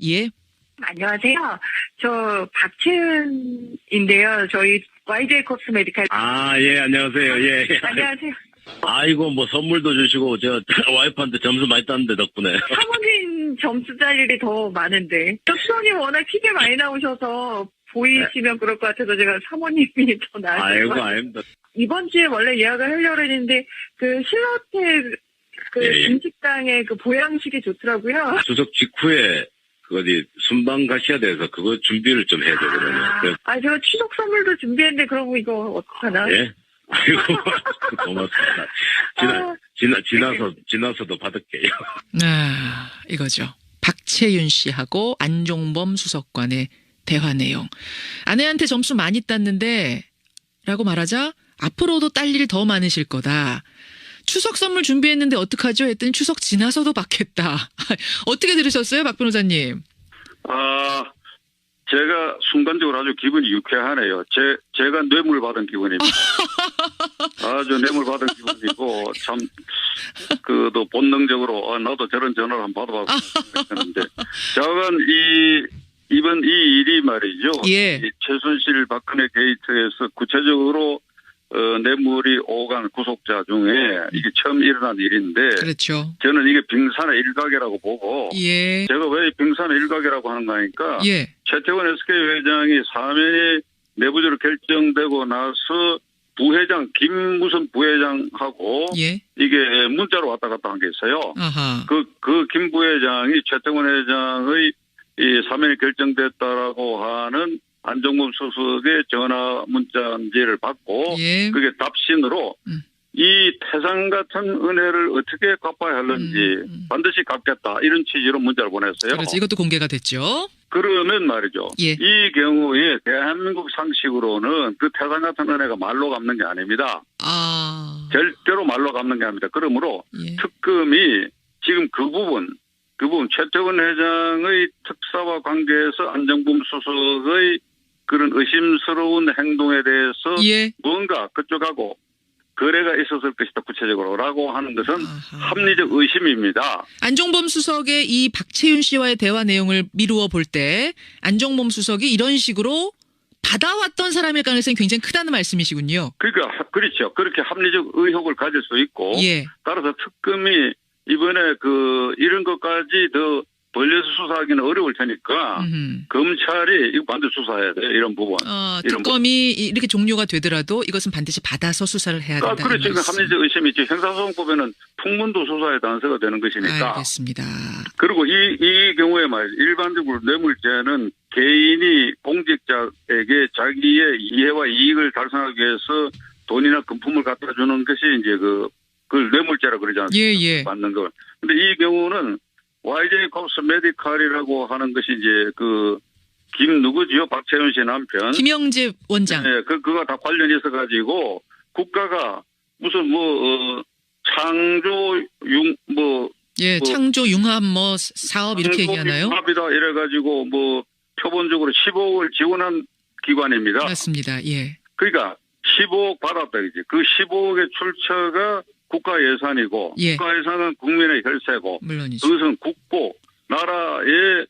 예. 안녕하세요. 저 박채은인데요. 저희 YJ 코스메디칼. 예, 안녕하세요. 예. 안녕하세요. 아이고, 뭐 선물도 주시고, 와이프한테 점수 많이 땄는데, 덕분에. 사모님 점수 딸 일이 더 많은데. 덕수님 워낙 TV에 많이 나오셔서 보이시면 그럴 것 같아서 제가 사모님이 더 나을 것 같아요. 아닙니다. 이번 주에 원래 예약을 하려고 했는데, 신라호텔 음식당의 그 보양식이 좋더라고요. 추석 직후에, 순방 가셔야 돼서 그거 준비를 좀 해야 되거든요. 제가 추석 선물도 준비했는데, 그럼 이거 어떡하나? 예? 아이고, 고맙습니다. 지나서도 받을게요. 이거죠. 박채윤 씨하고 안종범 수석관의 대화 내용. 아내한테 점수 많이 땄는데 라고 말하자 앞으로도 딸 일이 더 많으실 거다. 추석 선물 준비했는데 어떡하죠? 했더니 추석 지나서도 받겠다. 어떻게 들으셨어요, 박 변호사님? 제가 순간적으로 아주 기분이 유쾌하네요. 제가 뇌물 받은 기분입니다. 아주 뇌물 받은 기분이고, 참, 또 본능적으로, 나도 저런 전화를 한번 받아봤으면 생각했는데, 저건 이번 이 일이 말이죠. 예. 이 최순실 박근혜 게이트에서 구체적으로, 뇌물이 오간 구속자 중에 이게 처음 일어난 일인데. 그렇죠. 저는 이게 빙산의 일각이라고 보고. 예. 제가 왜 빙산의 일각이라고 하는가 하니까. 예. 최태원 SK 회장이 사면이 내부적으로 결정되고 나서 부회장, 김무선 부회장하고. 예. 이게 문자로 왔다 갔다 한 게 있어요. 아하. 그 김 부회장이 최태원 회장의 이 사면이 결정됐다라고 하는 안종범 수석의 전화 문자지를 받고 예. 그게 답신으로 이 태산 같은 은혜를 어떻게 갚아야 하는지 반드시 갚겠다 이런 취지로 문자를 보냈어요. 그렇지. 이것도 공개가 됐죠. 그러면 말이죠. 예. 이 경우에 대한민국 상식으로는 그 태산 같은 은혜가 말로 갚는 게 아닙니다. 절대로 말로 갚는 게 아닙니다. 그러므로 예. 특검이 지금 그 부분 최태원 회장의 특사와 관계해서 안종범 수석의 그런 의심스러운 행동에 대해서 예. 뭔가 그쪽하고 거래가 있었을 것이다 구체적으로라고 하는 것은 아하. 합리적 의심입니다. 안종범 수석의 이 박채윤 씨와의 대화 내용을 미루어 볼 때 안종범 수석이 이런 식으로 받아왔던 사람일 가능성이 굉장히 크다는 말씀이시군요. 그러니까 그렇죠. 그렇게 합리적 의혹을 가질 수 있고 예. 따라서 특검이 이번에 이런 것까지 더 벌려서 수사하기는 어려울 테니까 검찰이 이거 반드시 수사해야 돼요. 이런 부분. 특검이 이렇게 종료가 되더라도 이것은 반드시 받아서 수사를 해야 된다는 그렇죠. 말씀. 합리적 의심이 있죠. 형사소송법에는 풍문도 수사의 단서가 되는 것이니까. 알겠습니다. 그리고 이 경우에 말이죠. 일반적으로 뇌물죄는 개인이 공직자에게 자기의 이해와 이익을 달성하기 위해서 돈이나 금품을 갖다 주는 것이 이제 그걸 뇌물죄라 그러지 않습니까? 예. 받는 걸. 근데 이 경우는 YJ 코스메디칼이라고 하는 것이 이제 누구지요? 박채윤 씨 남편. 김영재 원장. 네, 그가 다 관련이 있어가지고 국가가 무슨 창조 융합 사업 이렇게 얘기하나요? 융합이다 이래가지고 표본적으로 15억을 지원한 기관입니다. 맞습니다. 예. 그러니까 15억 받았다 이제 그 15억의 출처가 국가 예산이고 예. 국가 예산은 국민의 혈세고 물론이죠. 그것은 국고 나라의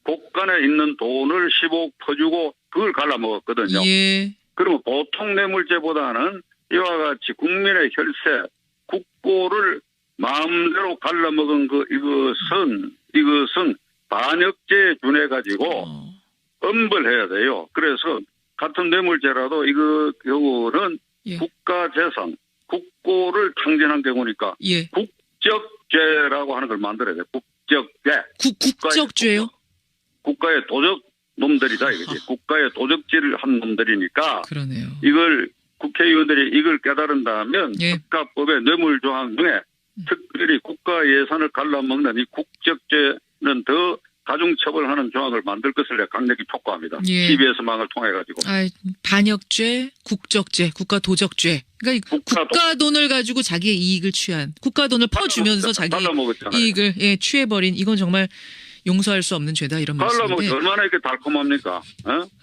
곳간에 있는 돈을 15억 퍼주고 그걸 갈라먹었거든요. 예. 그러면 보통 뇌물죄보다는 이와 같이 국민의 혈세, 국고를 마음대로 갈라먹은 이것은 반역죄에 준해가지고 엄벌해야 돼요. 그래서 같은 뇌물죄라도 이거 경우는 예. 국가 재산, 국고를 탕진한 경우니까 예. 국적죄라고 하는 걸 만들어야 돼요. 국적죄. 국적죄요? 국가의 도적 놈들이다 이거지. 국가의 도적질을 한 놈들이니까. 그러네요. 이걸 국회의원들이 이걸 깨달은다면 예. 특가법의 뇌물 조항 중에 특별히 국가 예산을 갈라먹는 이 국적죄는 더 가중처벌하는 조항을 만들 것을 내가 강력히 촉구합니다. 예. TBS망을 통해가지고. 반역죄, 국적죄, 국가도적죄. 그러니까 국가 돈을 가지고 자기의 이익을 취한, 국가 돈을 퍼주면서 자기 이익을 취해버린 이건 정말 용서할 수 없는 죄다 이런 말씀인데. 얼마나 이렇게 달콤합니까?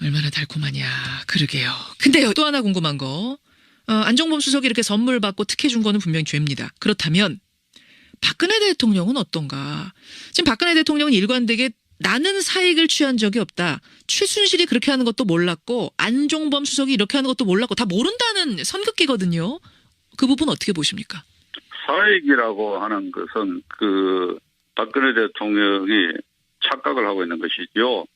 얼마나 달콤하냐. 그러게요. 근데요, 또 하나 궁금한 거. 안종범 수석이 이렇게 선물 받고 특혜 준 거는 분명히 죄입니다. 그렇다면 박근혜 대통령은 어떤가? 지금 박근혜 대통령은 일관되게 나는 사익을 취한 적이 없다. 최순실이 그렇게 하는 것도 몰랐고 안종범 수석이 이렇게 하는 것도 몰랐고 다 모른다는 선긋기거든요. 그 부분 어떻게 보십니까? 사익이라고 하는 것은 그 박근혜 대통령이 착각을 하고 있는 것이죠.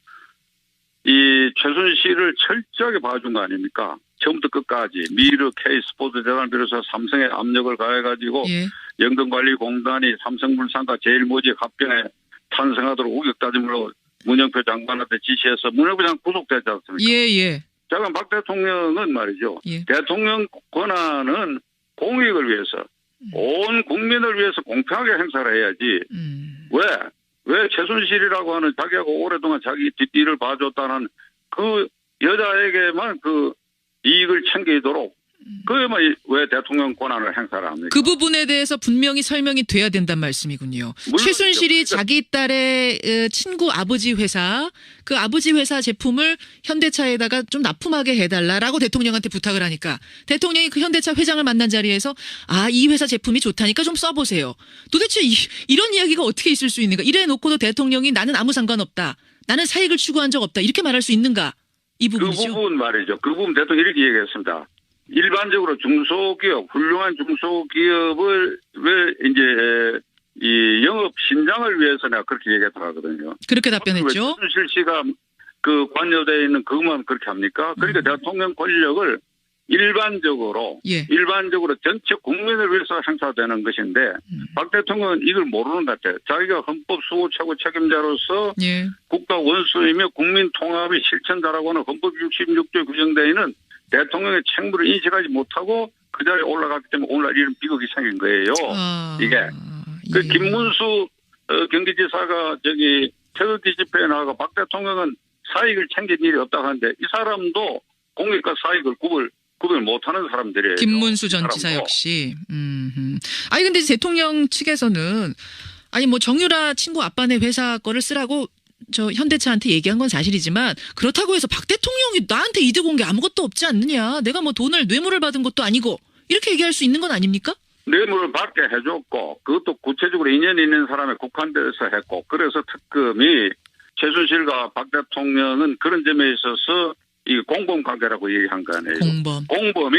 이 최순실을 철저하게 봐준 거 아닙니까? 처음부터 끝까지 미르 K스포츠재단을 비롯해서 삼성에 압력을 가해가지고 예. 연금관리공단이 삼성물산과 제일모직 합병에 탄생하도록 우격다짐으로 문영표 장관한테 지시해서 문영표 장관 구속되지 않습니까? 예. 잠깐 박 대통령은 말이죠. 예. 대통령 권한은 공익을 위해서 온 국민을 위해서 공평하게 행사를 해야지. 왜 최순실이라고 하는 자기하고 오랫동안 자기 뒷뒤를 봐줬다는 그 여자에게만 그 이익을 챙기도록 그에만 왜 대통령 권한을 행사를 합니까? 그 부분에 대해서 분명히 설명이 돼야 된단 말씀이군요. 최순실이 자기 딸의 친구 아버지 회사, 그 아버지 회사 제품을 현대차에다가 좀 납품하게 해달라라고 대통령한테 부탁을 하니까 대통령이 그 현대차 회장을 만난 자리에서 이 회사 제품이 좋다니까 좀 써보세요. 도대체 이런 이야기가 어떻게 있을 수 있는가? 이래 놓고도 대통령이 나는 아무 상관없다. 나는 사익을 추구한 적 없다. 이렇게 말할 수 있는가? 이 부분이죠. 그 부분 말이죠. 그 부분 대통령이 이렇게 얘기했습니다. 일반적으로 중소기업, 훌륭한 중소기업을 왜 이제 이 영업 신장을 위해서 내가 그렇게 얘기했다 하거든요. 그렇게 답변했죠. 왜 최순실 씨가 그 관여되어 있는 그것만 그렇게 합니까? 그러니까 대통령 권력을 일반적으로 전체 국민을 위해서 행사되는 것인데 박 대통령은 이걸 모르는 것 같아요. 자기가 헌법 수호 최고 책임자로서 국가 원수이며 국민 통합의 실천자라고 하는 헌법 66조에 규정되어 있는 대통령의 책무를 인식하지 못하고 그 자리에 올라갔기 때문에 오늘날 이런 비극이 생긴 거예요. 이게. 그 김문수 경기지사가 저기 태극기 집회에 나가고 박 대통령은 사익을 챙긴 일이 없다고 하는데 이 사람도 공익과 사익을 구별 못하는 사람들이에요. 김문수 전 지사 역시. 아니 근데 대통령 측에서는 뭐 정유라 친구 아빠네 회사 거를 쓰라고 저 현대차한테 얘기한 건 사실이지만 그렇다고 해서 박 대통령이 나한테 이득 온 게 아무것도 없지 않느냐. 내가 뭐 뇌물을 받은 것도 아니고 이렇게 얘기할 수 있는 건 아닙니까? 뇌물을 받게 해줬고 그것도 구체적으로 인연이 있는 사람에 국한돼서 했고 그래서 특검이 최순실과 박 대통령은 그런 점에 있어서 이 공범관계라고 얘기한 거 아니에요. 공범이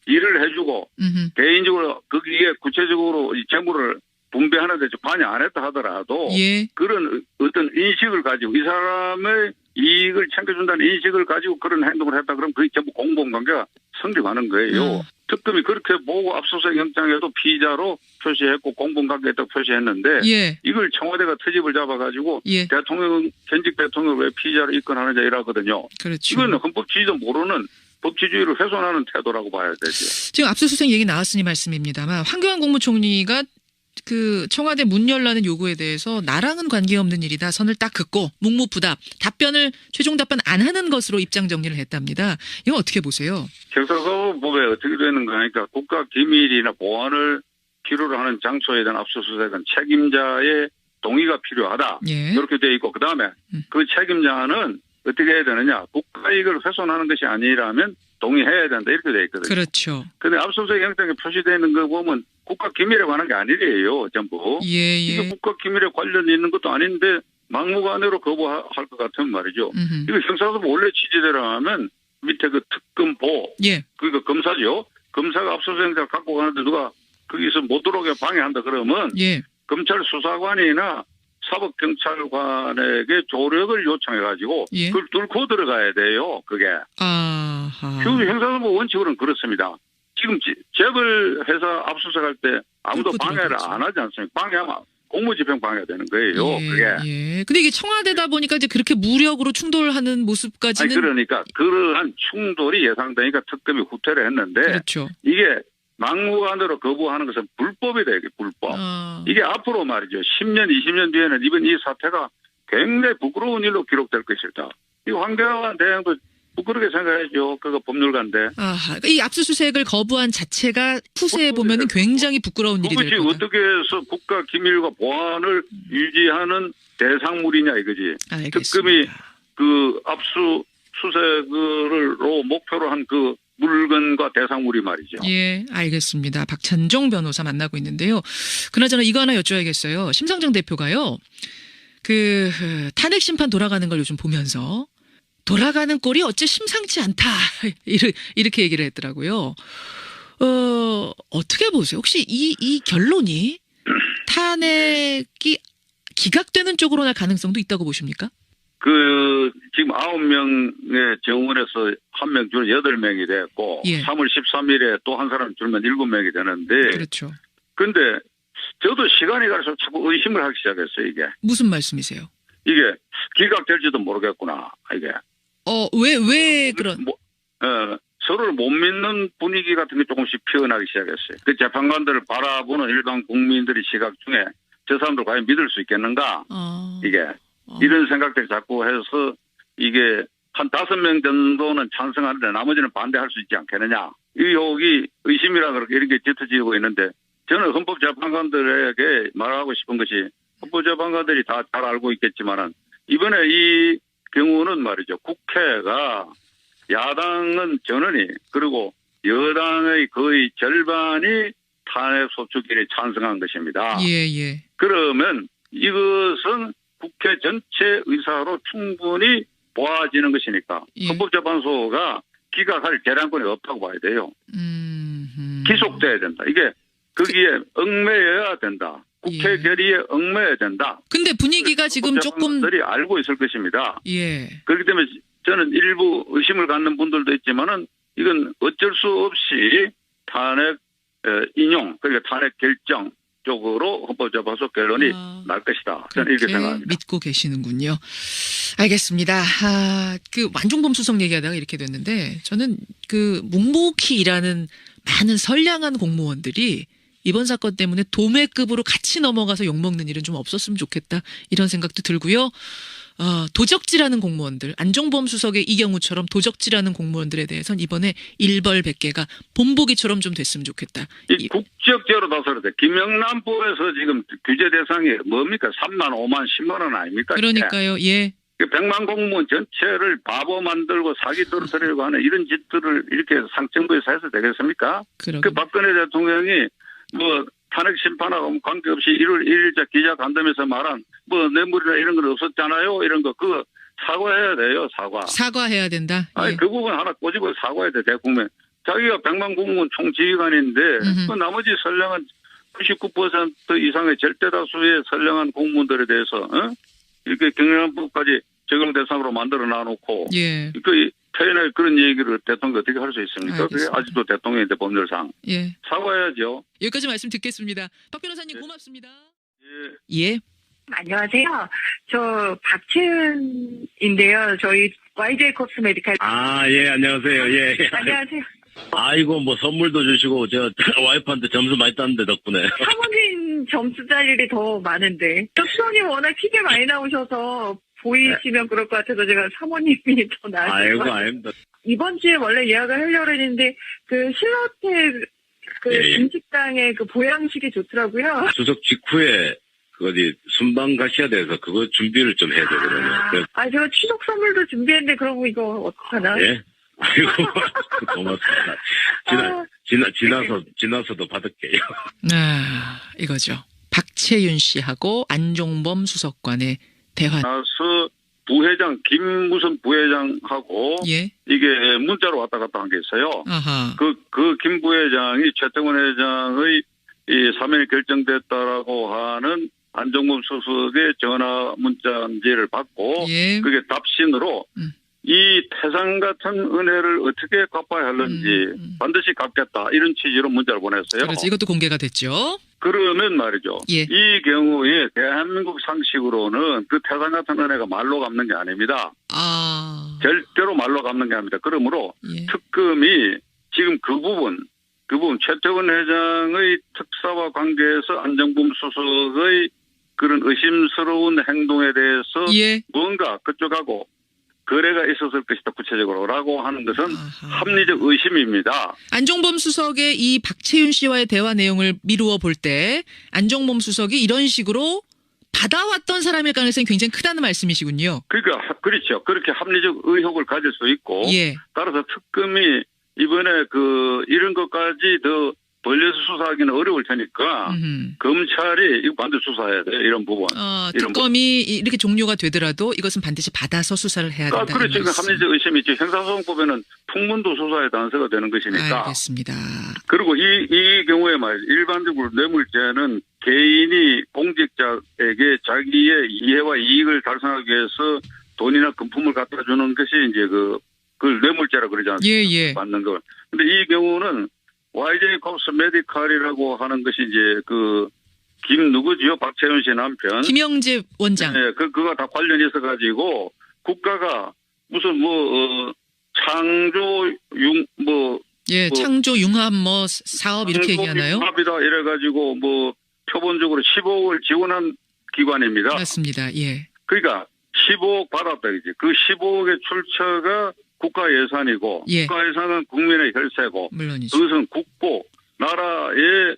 일을 해주고 개인적으로 거기에 구체적으로 이 재물을 분배하는 데 관여 안 했다 하더라도 그런 어떤 인식을 가지고 이 사람의 이익을 챙겨준다는 인식을 가지고 그런 행동을 했다 그러면 그게 전부 공범관계가 성립하는 거예요. 특검이 그렇게 보고 압수수색 영장에도 피의자로 표시했고 공범관계했다고 표시했는데 이걸 청와대가 트집을 잡아가지고 현직 대통령을 왜 피의자로 입건하느냐 이러거든요. 그렇죠. 이건 헌법주의도 모르는 법치주의를 훼손하는 태도라고 봐야 되죠. 지금 압수수색 얘기 나왔으니 말씀입니다만 황교안 국무총리가 그 청와대 문 열라는 요구에 대해서 나랑은 관계없는 일이다. 선을 딱 긋고 묵묵부답 최종 답변 안 하는 것으로 입장 정리를 했답니다. 이거 어떻게 보세요? 형사사법법에 어떻게 되는가 하니까 국가 기밀이나 보안을 필요로 하는 장소에 대한 압수수색은 책임자의 동의가 필요하다. 이렇게 돼 있고 그다음에 그 책임자는 어떻게 해야 되느냐. 국가 이익을 훼손하는 것이 아니라면 동의해야 된다. 이렇게 돼 있거든요. 그렇죠. 근데 압수수색 영장에 표시되어 있는 거 보면 국가 기밀에 관한 게 아니래요. 전부. 이게 국가 기밀에 관련이 있는 것도 아닌데 막무가내로 거부할 것 같으면 말이죠. 이거 형사사법 원래 취지대로 하면 밑에 그 특검보 그러니까 검사죠. 검사가 압수수색 영장을 갖고 가는데 누가 거기서 못 들어오게 방해한다 그러면 검찰 수사관이나 사법경찰관에게 조력을 요청해가지고 그걸 뚫고 들어가야 돼요. 그게. 형사사법 원칙으로는 그렇습니다. 지금 재벌 회사 압수수색할 때 아무도 방해를 안 하지 않습니까? 방해하면 공무집행 방해가 되는 거예요. 그게. 근데 이게 청와대다 보니까 이제 그렇게 무력으로 충돌하는 모습까지는. 그러니까 그러한 충돌이 예상되니까 특검이 후퇴를 했는데. 그렇죠. 이게 막무가내로 거부하는 것은 불법이 되게 불법. 이게 앞으로 말이죠. 10년, 20년 뒤에는 이번 이 사태가 굉장히 부끄러운 일로 기록될 것이다. 이 황교안 대행도 부끄럽게 생각하죠. 그거 법률가인데. 이 압수수색을 거부한 자체가 후세에 보면은 굉장히 부끄러운 일이 될 거다. 그것이 어떻게 해서 국가 기밀과 보안을 유지하는 대상물이냐 이거지. 알겠습니다. 특검이 그 압수수색으로 목표로 한 그 물건과 대상물이 말이죠. 알겠습니다. 박찬종 변호사 만나고 있는데요. 그나저나 이거 하나 여쭤야겠어요. 심상정 대표가요. 그 탄핵 심판 돌아가는 걸 요즘 보면서 돌아가는 꼴이 어째 심상치 않다 이렇게 얘기를 했더라고요. 어떻게 보세요? 혹시 이 결론이 탄핵이 기각되는 쪽으로 날 가능성도 있다고 보십니까? 지금 9명의 정원에서 1명 줄은 8명이 됐고, 예. 3월 13일에 또 한 사람 줄면 7명이 되는데, 그렇죠. 근데 저도 시간이 갈수록 자꾸 의심을 하기 시작했어요, 이게. 무슨 말씀이세요? 이게 기각될지도 모르겠구나, 이게. 왜 그런? 서로를 못 믿는 분위기 같은 게 조금씩 피어나기 시작했어요. 그 재판관들을 바라보는 일반 국민들의 시각 중에 저 사람들 과연 믿을 수 있겠는가? 이게. 이런 생각들이 자꾸 해서 이게 한 5명 정도는 찬성하는데 나머지는 반대할 수 있지 않겠느냐. 의혹이 의심이라 그렇게 이렇게 짙어지고 있는데 저는 헌법재판관들에게 말하고 싶은 것이 헌법재판관들이 다 잘 알고 있겠지만은 이번에 이 경우는 말이죠. 국회가 야당은 전원이 그리고 여당의 거의 절반이 탄핵 소추기에 찬성한 것입니다. 예. 그러면 이것은 국회 전체 의사로 충분히 보아지는 것이니까 예. 헌법재판소가 기각할 재량권이 없다고 봐야 돼요. 기속돼야 된다. 이게 거기에 얽매여야 된다. 국회 예. 결의에 얽매여야 된다. 근데 분위기가 지금 조금 들이 알고 있을 것입니다. 예. 그렇기 때문에 저는 일부 의심을 갖는 분들도 있지만은 이건 어쩔 수 없이 탄핵 인용 그러니까 탄핵 결정 쪽으로 헌법재판소 결론이 날 것이다. 저는 이렇게 생각합니다. 믿고 계시는군요. 알겠습니다. 그 완종범 수석 얘기하다가 이렇게 됐는데 저는 그 묵묵히 일하는 많은 선량한 공무원들이 이번 사건 때문에 도매급으로 같이 넘어가서 욕먹는 일은 좀 없었으면 좋겠다. 이런 생각도 들고요. 도적질하는 공무원들, 안종범 수석의 이 경우처럼 도적질하는 공무원들에 대해서는 이번에 일벌백계가 본보기처럼 좀 됐으면 좋겠다. 이 국적죄로 나서야 돼. 김영란법에서 지금 규제 대상이 뭡니까? 3만, 5만, 10만 원 아닙니까? 그러니까요. 예. 100만 공무원 전체를 바보 만들고 사기 떨어뜨리려고 하는 이런 짓들을 이렇게 상정부에서 해서 되겠습니까? 그 박근혜 대통령이 탄핵 심판하고 관계없이 1월 1일자 기자간담회에서 말한 뇌물이나 이런 건 없었잖아요. 이런 거 그거 사과해야 돼요. 사과해야 된다. 아니 예. 그 부분 하나 꼬집어 사과해야 돼. 대국민. 자기가 100만 공무원 총지휘관인데 그 나머지 선량한 99% 이상의 절대다수의 선량한 공무원들에 대해서 이렇게 경영법까지 적용 대상으로 만들어 놔놓고 예. 그 표현의 그런 얘기를 대통령이 어떻게 할 수 있습니까? 그게 알겠습니다. 아직도 대통령인데 법률상. 예. 사과해야죠. 여기까지 말씀 듣겠습니다. 박 변호사님 고맙습니다. 예. 예. 안녕하세요. 저 박채은인데요. 저희 YJ 콥스메디칼. 예, 안녕하세요. 예. 안녕하세요. 아이고, 선물도 주시고, 와이프한테 점수 많이 땄는데, 덕분에. 사모님 점수 딸 일이 더 많은데. 수석님 워낙 TV에 많이 나오셔서 보이시면 그럴 것 같아서 제가 사모님이 더 나으실 것 같아요. 아닙니다. 이번 주에 원래 예약을 하려고 했는데, 신라호텔 음식당의 보양식이 좋더라고요. 추석 직후에 순방 가셔야 돼서 그거 준비를 좀 해야 되거든요. 제가 추석 선물도 준비했는데, 그럼 이거 어떡하나? 예? 아이고, 고맙습니다. 지나서도 받을게요. 이거죠. 박채윤 씨하고 안종범 수석관의 대화. 나서 부회장 김무선 부회장하고 예. 이게 문자로 왔다 갔다 한 게 있어요. 아하. 그 김 부회장이 최태원 회장의 이 사면이 결정됐다라고 하는 안종범 수석의 전화 문자지를 받고 예. 그게 답신으로 이 태산 같은 은혜를 어떻게 갚아야 하는지 반드시 갚겠다 이런 취지로 문자를 보냈어요. 그렇죠. 이것도 공개가 됐죠. 그러면 말이죠. 예. 이 경우에 대한민국 상식으로는 그 태산 같은 은혜가 말로 갚는 게 아닙니다. 절대로 말로 갚는 게 아닙니다. 그러므로 예. 특검이 지금 그 부분 최태원 회장의 특사와 관계해서 안종범 수석의 그런 의심스러운 행동에 대해서 예. 뭔가 그쪽하고 거래가 있었을 것이다 구체적으로라고 하는 것은 합리적 의심입니다. 안종범 수석의 이 박채윤 씨와의 대화 내용을 미루어 볼 때 안종범 수석이 이런 식으로 받아왔던 사람일 가능성이 굉장히 크다는 말씀이시군요. 그러니까 그렇죠. 그렇게 합리적 의혹을 가질 수 있고 예. 따라서 특검이 이번에 이런 것까지 더 벌려서 수사하기는 어려울 테니까 검찰이 이거 반드시 수사해야 돼 이런 부분. 이런 특검이 이렇게 종료가 되더라도 이것은 반드시 받아서 수사를 해야 된다. 그렇지. 그 합리적 의심이 있지. 형사소송법에는 풍문도 수사의 단서가 되는 것이니까. 알겠습니다. 그리고 이 경우에 말이죠. 일반적으로 뇌물죄는 개인이 공직자에게 자기의 이해와 이익을 달성하기 위해서 돈이나 금품을 갖다 주는 것이 이제 그걸 뇌물죄라 그러지 않습니까? 예. 받는 걸. 근데 이 경우는 YJ 콥스 메디칼이라고 하는 것이 이제 누구지요? 박채윤 씨 남편. 김영재 원장. 네, 그가 다 관련이 있어가지고 국가가 무슨 창조 융합 사업 이렇게 얘기하나요? 융합이다 이래가지고 표본적으로 15억을 지원한 기관입니다. 맞습니다. 예. 그러니까 15억 받았다 이제. 그 15억의 출처가 국가 예산이고 예. 국가 예산은 국민의 혈세고 물론이죠. 그것은 국고 나라의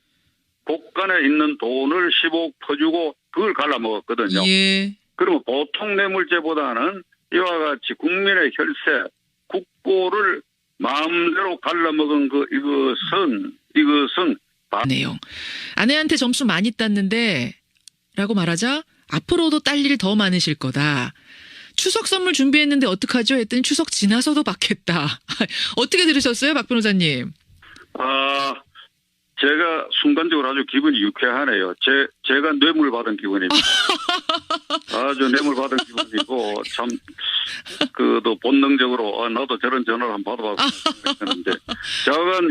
곳간에 있는 돈을 15억 퍼주고 그걸 갈라먹었거든요. 예. 그러면 보통 뇌물죄보다는 이와 같이 국민의 혈세, 국고를 마음대로 갈라먹은 이것은 내용. 아내한테 점수 많이 땄는데 라고 말하자 앞으로도 딸 일이 더 많으실 거다. 추석 선물 준비했는데 어떡하죠? 했더니 추석 지나서도 받겠다. 어떻게 들으셨어요, 박 변호사님? 제가 순간적으로 아주 기분이 유쾌하네요. 제가 뇌물 받은 기분입니다. 아주 뇌물 받은 기분이고, 참, 또 본능적으로, 나도 저런 전화를 한번 받아보고 했는데, 저건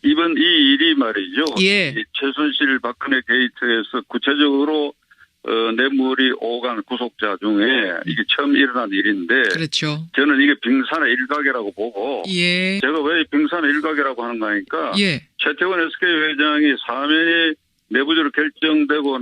이번 이 일이 말이죠. 예. 이 최순실 박근혜 게이트에서 구체적으로 뇌물이 오간 구속자 중에 이게 처음 일어난 일인데, 그렇죠. 저는 이게 빙산의 일각이라고 보고, 예. 제가 왜 빙산의 일각이라고 하는가 하니까, 예. 최태원 SK 회장이 사면이 내부적으로 결정되고